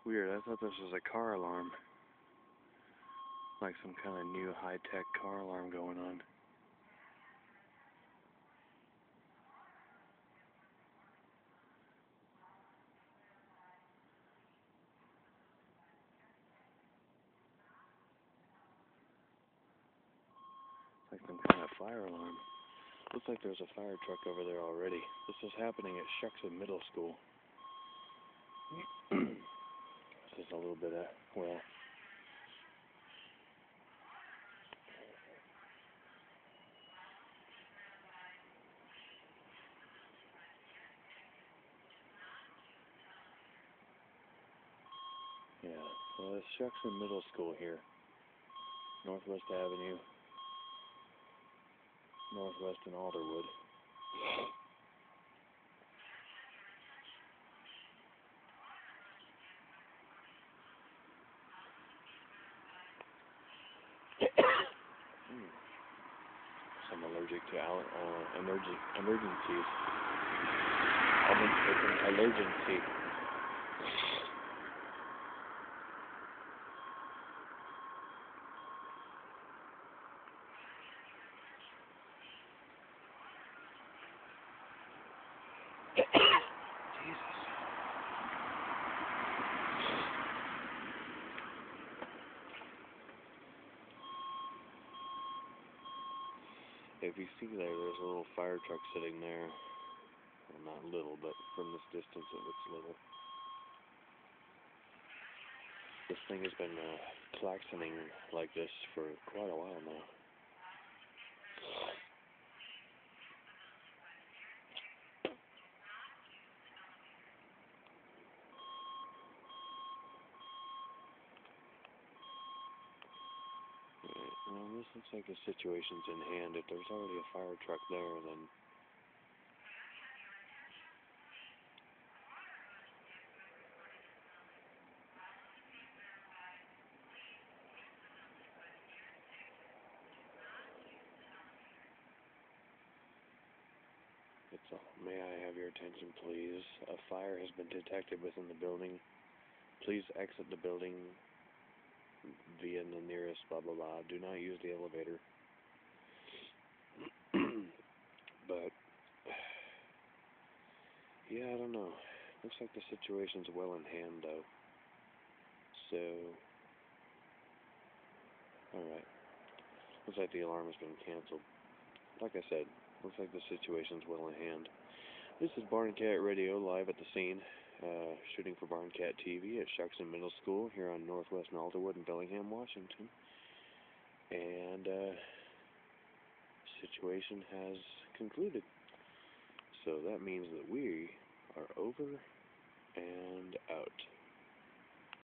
Weird, I thought this was a car alarm. Like some kind of new high-tech car alarm going on. Like some kind of fire alarm. Looks like there's a fire truck over there already. This is happening at Shuksan Middle School. This is a little bit of, well, yeah, so it's Shuksan Middle School here. Northwest Avenue, Northwest and Alderwood. I'm allergic to emergencies. It's an allergency. Jesus. If you see there's a little fire truck sitting there. Well, not little, but from this distance it looks little. This thing has been klaxoning like this for quite a while now. Right, well, this looks like the situation's in hand. If there's already a fire truck there, then it's all. May I have your attention, please? A fire has been detected within the building. Please exit the building via the nearest blah blah blah. Do not use the elevator. But yeah, I don't know. Looks like the situation's well in hand, though. So, alright. Looks like the alarm has been canceled. Like I said, looks like the situation's well in hand. This is Barn Cat Radio live at the scene, shooting for Barn Cat TV at Shuksan Middle School here on Northwest and Alderwood in Bellingham, Washington. And situation has concluded. So that means that we are over and out.